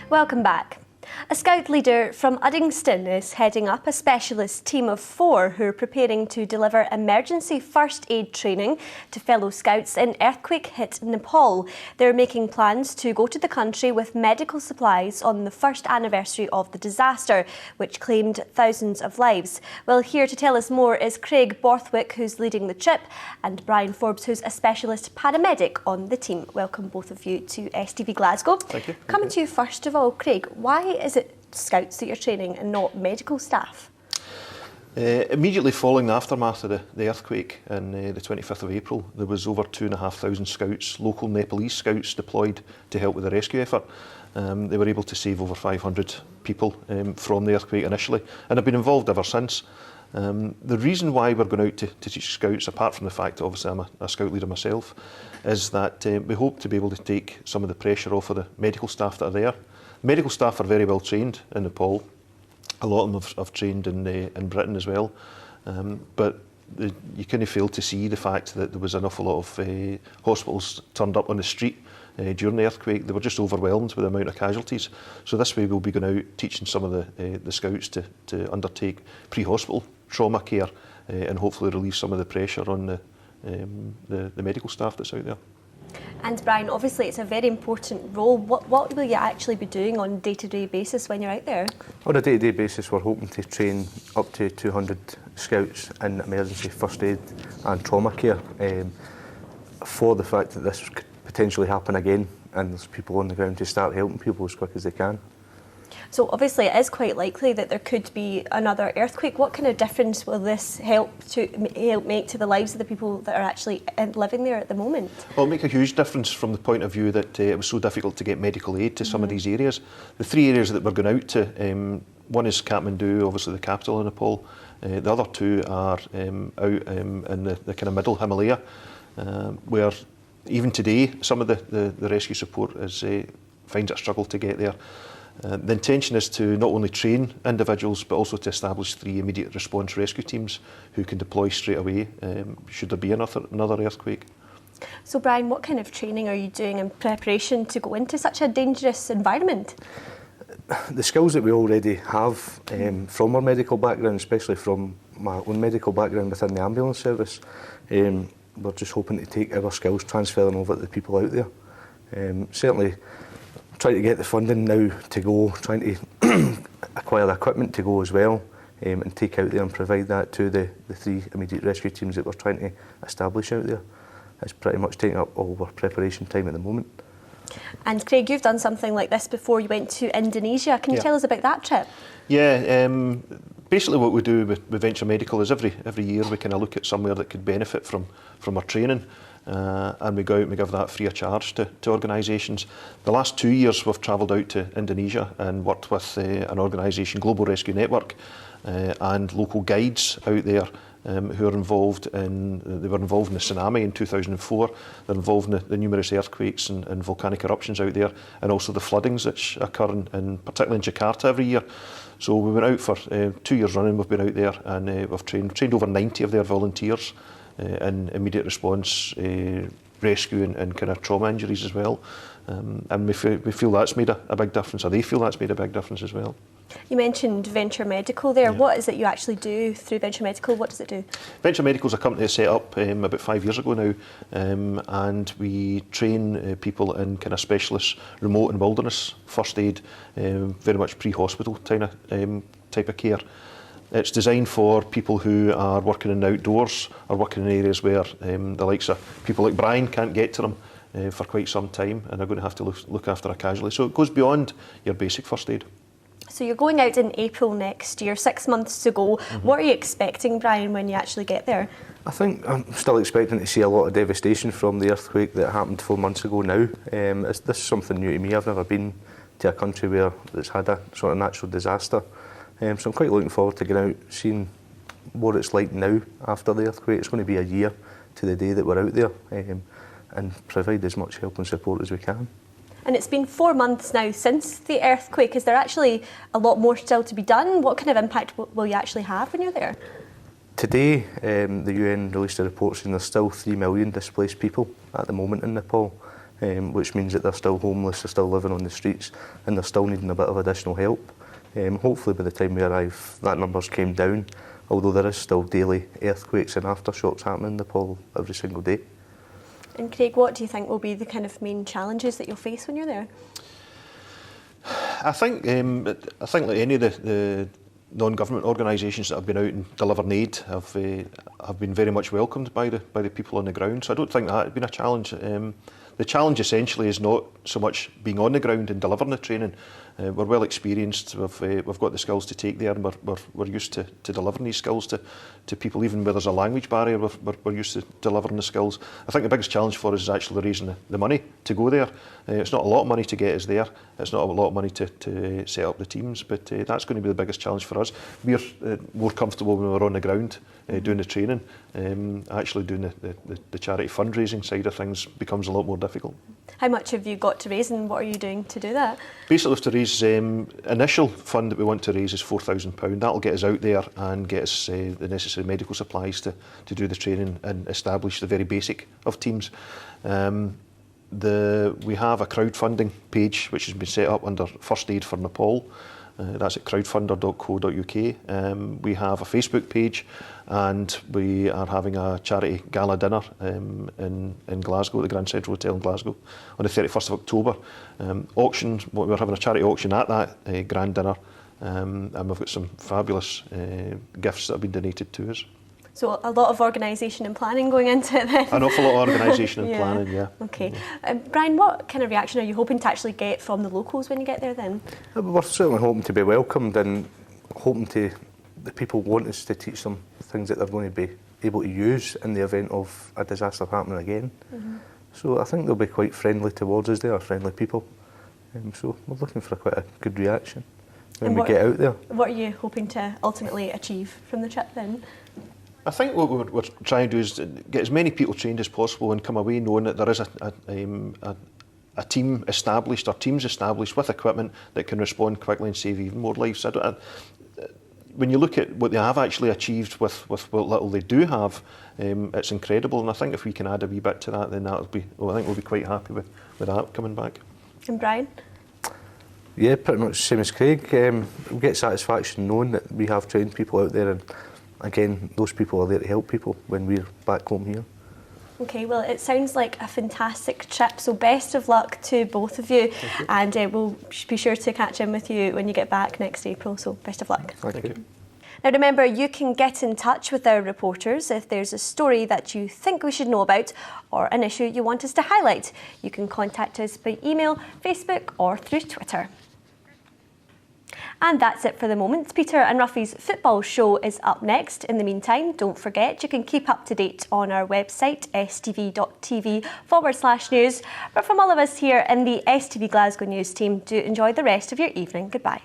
Welcome back. A Scout leader from Uddingston is heading up a specialist team of 4 who are preparing to deliver emergency first aid training to fellow Scouts in earthquake-hit Nepal. They're making plans to go to the country with medical supplies on the first anniversary of the disaster, which claimed thousands of lives. Well, here to tell us more is Craig Borthwick, who's leading the trip, and Brian Forbes, who's a specialist paramedic on the team. Welcome both of you to STV Glasgow. Thank you. Coming to you first of all, Craig, why is it Scouts that you're training and not medical staff? Immediately following the aftermath of the earthquake on the 25th of April, there was over 2,500 Scouts, local Nepalese Scouts, deployed to help with the rescue effort. They were able to save over 500 people from the earthquake initially, and have been involved ever since. The reason why we're going out to teach Scouts, apart from the fact that obviously I'm a Scout leader myself, is that we hope to be able to take some of the pressure off of the medical staff that are there. Medical staff are very well trained in Nepal. A lot of them have trained in Britain as well. But you kind of fail to see the fact that there was an awful lot of hospitals turned up on the street during the earthquake. They were just overwhelmed with the amount of casualties. So this way we'll be going out teaching some of the Scouts to undertake pre-hospital trauma care and hopefully relieve some of the pressure on the medical staff that's out there. And Brian, obviously it's a very important role. What will you actually be doing on a day-to-day basis when you're out there? On a day-to-day basis, we're hoping to train up to 200 Scouts in emergency first aid and trauma care for the fact that this could potentially happen again, and there's people on the ground to start helping people as quick as they can. So obviously it is quite likely that there could be another earthquake. What kind of difference will this help make to the lives of the people that are actually living there at the moment? Well, it'll make a huge difference from the point of view that it was so difficult to get medical aid to some of these areas. The 3 areas that we're going out to, one is Kathmandu, obviously the capital of Nepal. The other 2 are out in the kind of middle Himalaya, where even today some of the rescue support finds it a struggle to get there. The intention is to not only train individuals but also to establish 3 immediate response rescue teams who can deploy straight away should there be another earthquake. So Brian, what kind of training are you doing in preparation to go into such a dangerous environment? The skills that we already have from our medical background, especially from my own medical background within the ambulance service, we're just hoping to take our skills, transfer them over to the people out there. Certainly trying to get the funding now to go, trying to acquire the equipment to go as well, and take out there and provide that to the 3 immediate rescue teams that we're trying to establish out there. It's pretty much taking up all our preparation time at the moment. And Craig, you've done something like this before. You went to Indonesia. Can you tell us about that trip? Yeah, basically what we do with Venture Medical is every year we kind of look at somewhere that could benefit from our training. And we go out and we give that free of charge to organisations. The last 2 years we've travelled out to Indonesia and worked with an organisation, Global Rescue Network, and local guides out there who are involved they were involved in the tsunami in 2004, they're involved in the numerous earthquakes and volcanic eruptions out there, and also the floodings that occur particularly in Jakarta every year. So we went out for 2 years running, we've been out there and we've trained over 90 of their volunteers in immediate response, rescue and kind of trauma injuries as well. And we feel that's made a big difference, or they feel that's made a big difference as well. You mentioned Venture Medical there. Yeah. What is it you actually do through Venture Medical? What does it do? Venture Medical is a company I set up about 5 years ago now, and we train people in kind of specialist remote and wilderness first aid, very much pre-hospital type of care. It's designed for people who are working in the outdoors or working in areas where the likes of people like Brian can't get to them for quite some time and are going to have to look after a casualty. So it goes beyond your basic first aid. So you're going out in April next year, 6 months to go. What are you expecting, Brian, when you actually get there? I think I'm still expecting to see a lot of devastation from the earthquake that happened 4 months ago now. This is something new to me. I've never been to a country where it's had a sort of natural disaster. So I'm quite looking forward to getting out, seeing what it's like now after the earthquake. It's going to be a year to the day that we're out there, and provide as much help and support as we can. And it's been 4 months now since the earthquake. Is there actually a lot more still to be done? What kind of impact will you actually have when you're there? Today, the UN released a report saying there's still 3 million displaced people at the moment in Nepal. which means that they're still homeless, they're still living on the streets, and they're still needing a bit of additional help. Hopefully by the time we arrive, that number's came down, although there is still daily earthquakes and aftershocks happening in Nepal every single day. And Craig, what do you think will be the kind of main challenges that you'll face when you're there? I think like any of the non-government organisations that have been out and delivered aid have been very much welcomed by the people on the ground. So I don't think that has been a challenge. The challenge essentially is not so much being on the ground and delivering the training. We're well experienced, we've got the skills to take there, and we're used to delivering these skills to people, even where there's a language barrier, we're used to delivering the skills. I think the biggest challenge for us is actually raising the money to go there. It's not a lot of money to get us there, it's not a lot of money to set up the teams, but that's going to be the biggest challenge for us. We're more comfortable when we're on the ground doing the training. Actually doing the charity fundraising side of things becomes a lot more difficult. How much have you got to raise, and what are you doing to do that? Basically, we have to raise, initial fund that we want to raise is £4,000. That'll get us out there and get us the necessary medical supplies to do the training and establish the very basic of teams. We have a crowdfunding page which has been set up under First Aid for Nepal. That's at crowdfunder.co.uk. We have a Facebook page, and we are having a charity gala dinner in Glasgow, at the Grand Central Hotel in Glasgow, on the 31st of October. Auctions, we're having a charity auction at that grand dinner, and we've got some fabulous gifts that have been donated to us. So a lot of organisation and planning going into it then? An awful lot of organisation and planning, yeah. Okay. Brian, what kind of reaction are you hoping to actually get from the locals when you get there then? We're certainly hoping to be welcomed, and hoping the people want us to teach them things that they're going to be able to use in the event of a disaster happening again. So I think they'll be quite friendly towards us. They are friendly people. So we're looking for quite a good reaction when we get out there. What are you hoping to ultimately achieve from the trip then? I think what we're trying to do is get as many people trained as possible and come away knowing that there is a team established, or teams established with equipment that can respond quickly and save even more lives. When you look at what they have actually achieved with what little they do have, it's incredible. And I think if we can add a wee bit to that, then I think we'll be quite happy with that coming back. And Brian? Yeah, pretty much the same as Craig. We get satisfaction knowing that we have trained people out there, and again, those people are there to help people when we're back home here. Okay, well, it sounds like a fantastic trip, so best of luck to both of you, and we'll be sure to catch in with you when you get back next April, so best of luck. Thank you. Now remember, you can get in touch with our reporters if there's a story that you think we should know about, or an issue you want us to highlight. You can contact us by email, Facebook or through Twitter. And that's it for the moment. Peter and Ruffy's football show is up next. In the meantime, don't forget you can keep up to date on our website, stv.tv/news. But from all of us here in the STV Glasgow news team, do enjoy the rest of your evening. Goodbye.